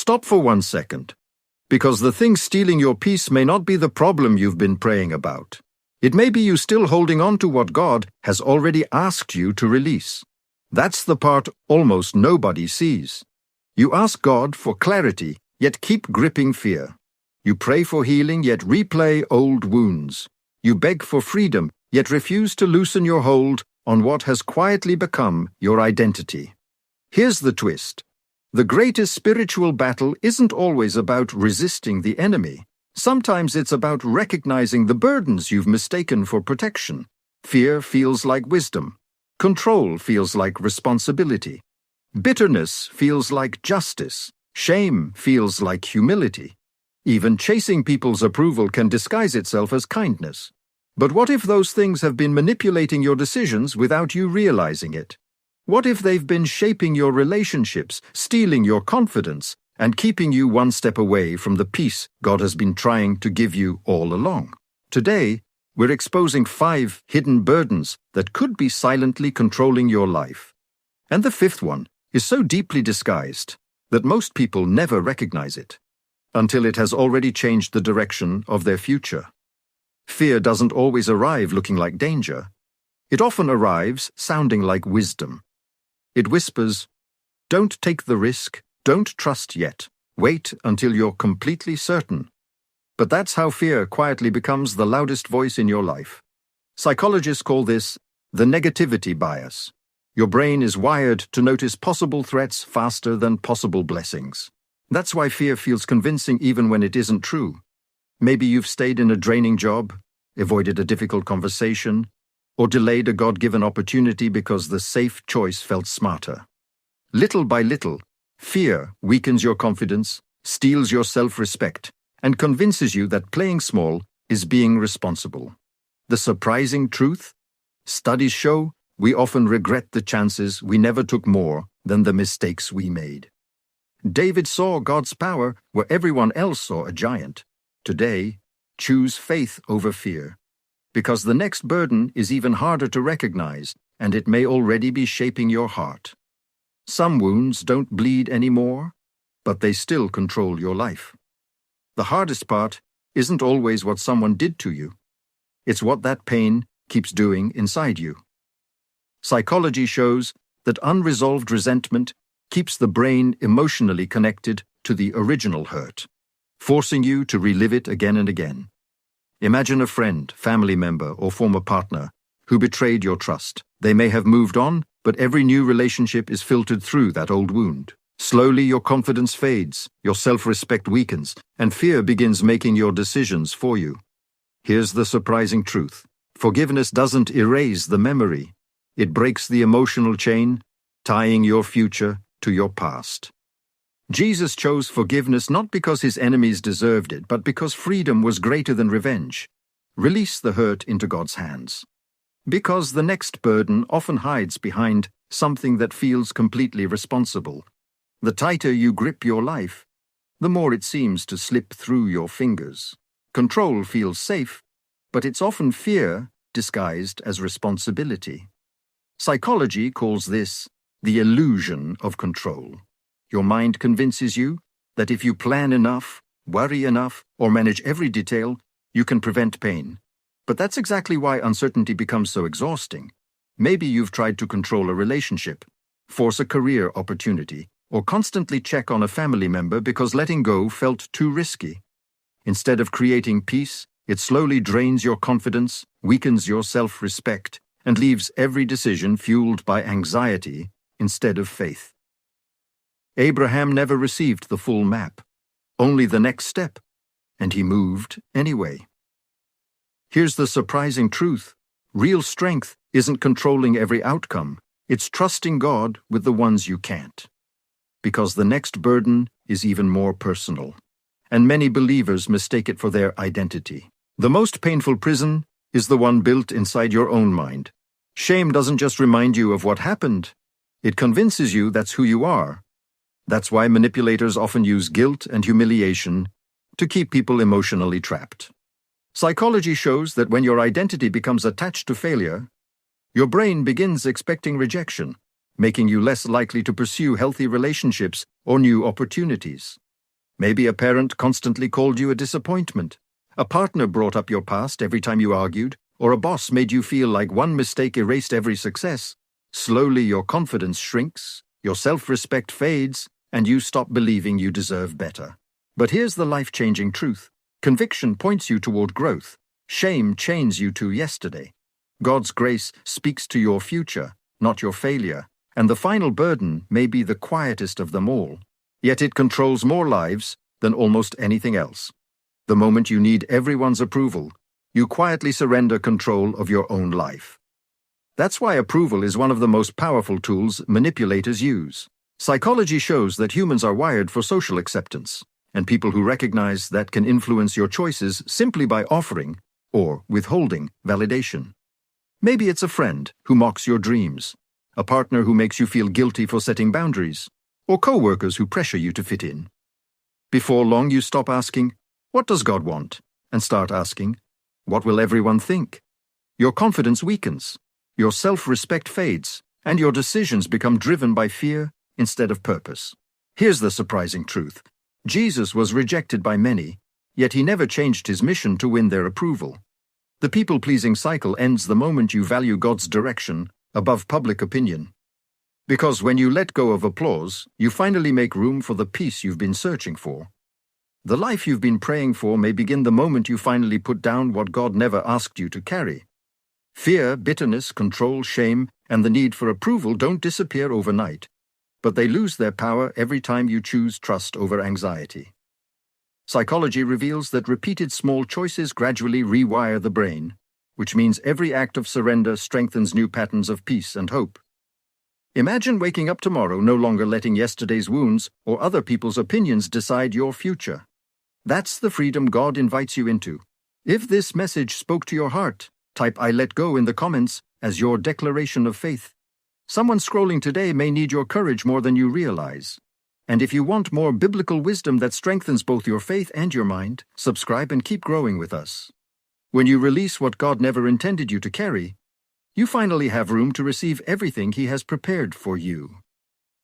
Stop for 1 second, because the thing stealing your peace may not be the problem you've been praying about. It may be you still holding on to what God has already asked you to release. That's the part almost nobody sees. You ask God for clarity, yet keep gripping fear. You pray for healing, yet replay old wounds. You beg for freedom, yet refuse to loosen your hold on what has quietly become your identity. Here's the twist. The greatest spiritual battle isn't always about resisting the enemy. Sometimes it's about recognizing the burdens you've mistaken for protection. Fear feels like wisdom. Control feels like responsibility. Bitterness feels like justice. Shame feels like humility. Even chasing people's approval can disguise itself as kindness. But what if those things have been manipulating your decisions without you realizing it? What if they've been shaping your relationships, stealing your confidence, and keeping you one step away from the peace God has been trying to give you all along? Today, we're exposing 5 hidden burdens that could be silently controlling your life. And the 5th one is so deeply disguised that most people never recognize it, until it has already changed the direction of their future. Fear doesn't always arrive looking like danger. It often arrives sounding like wisdom. It whispers, "Don't take the risk, don't trust yet, wait until you're completely certain." But that's how fear quietly becomes the loudest voice in your life. Psychologists call this the negativity bias. Your brain is wired to notice possible threats faster than possible blessings. That's why fear feels convincing even when it isn't true. Maybe you've stayed in a draining job, avoided a difficult conversation, or delayed a God-given opportunity because the safe choice felt smarter. Little by little, fear weakens your confidence, steals your self-respect, and convinces you that playing small is being responsible. The surprising truth? Studies show we often regret the chances we never took more than the mistakes we made. David saw God's power where everyone else saw a giant. Today, choose faith over fear, because the next burden is even harder to recognize, and it may already be shaping your heart. Some wounds don't bleed anymore, but they still control your life. The hardest part isn't always what someone did to you. It's what that pain keeps doing inside you. Psychology shows that unresolved resentment keeps the brain emotionally connected to the original hurt, forcing you to relive it again and again. Imagine a friend, family member, or former partner who betrayed your trust. They may have moved on, but every new relationship is filtered through that old wound. Slowly, your confidence fades, your self-respect weakens, and fear begins making your decisions for you. Here's the surprising truth. Forgiveness doesn't erase the memory. It breaks the emotional chain, tying your future to your past. Jesus chose forgiveness not because his enemies deserved it, but because freedom was greater than revenge. Release the hurt into God's hands. Because the next burden often hides behind something that feels completely responsible. The tighter you grip your life, the more it seems to slip through your fingers. Control feels safe, but it's often fear disguised as responsibility. Psychology calls this the illusion of control. Your mind convinces you that if you plan enough, worry enough, or manage every detail, you can prevent pain. But that's exactly why uncertainty becomes so exhausting. Maybe you've tried to control a relationship, force a career opportunity, or constantly check on a family member because letting go felt too risky. Instead of creating peace, it slowly drains your confidence, weakens your self-respect, and leaves every decision fueled by anxiety instead of faith. Abraham never received the full map, only the next step, and he moved anyway. Here's the surprising truth. Real strength isn't controlling every outcome, it's trusting God with the ones you can't. Because the next burden is even more personal, and many believers mistake it for their identity. The most painful prison is the one built inside your own mind. Shame doesn't just remind you of what happened, it convinces you that's who you are. That's why manipulators often use guilt and humiliation to keep people emotionally trapped. Psychology shows that when your identity becomes attached to failure, your brain begins expecting rejection, making you less likely to pursue healthy relationships or new opportunities. Maybe a parent constantly called you a disappointment. A partner brought up your past every time you argued, or a boss made you feel like one mistake erased every success. Slowly your confidence shrinks, your self-respect fades, and you stop believing you deserve better. But here's the life-changing truth. Conviction points you toward growth. Shame chains you to yesterday. God's grace speaks to your future, not your failure. And the final burden may be the quietest of them all. Yet it controls more lives than almost anything else. The moment you need everyone's approval, you quietly surrender control of your own life. That's why approval is one of the most powerful tools manipulators use. Psychology shows that humans are wired for social acceptance, and people who recognize that can influence your choices simply by offering or withholding validation. Maybe it's a friend who mocks your dreams, a partner who makes you feel guilty for setting boundaries, or co-workers who pressure you to fit in. Before long, you stop asking, "What does God want?" and start asking, "What will everyone think?" Your confidence weakens, your self-respect fades, and your decisions become driven by fear instead of purpose. Here's the surprising truth. Jesus was rejected by many, yet he never changed his mission to win their approval. The people-pleasing cycle ends the moment you value God's direction above public opinion. Because when you let go of applause, you finally make room for the peace you've been searching for. The life you've been praying for may begin the moment you finally put down what God never asked you to carry. Fear, bitterness, control, shame, and the need for approval don't disappear overnight, but they lose their power every time you choose trust over anxiety. Psychology reveals that repeated small choices gradually rewire the brain, which means every act of surrender strengthens new patterns of peace and hope. Imagine waking up tomorrow no longer letting yesterday's wounds or other people's opinions decide your future. That's the freedom God invites you into. If this message spoke to your heart, type "I let go" in the comments as your declaration of faith. Someone scrolling today may need your courage more than you realize. And if you want more biblical wisdom that strengthens both your faith and your mind, subscribe and keep growing with us. When you release what God never intended you to carry, you finally have room to receive everything He has prepared for you.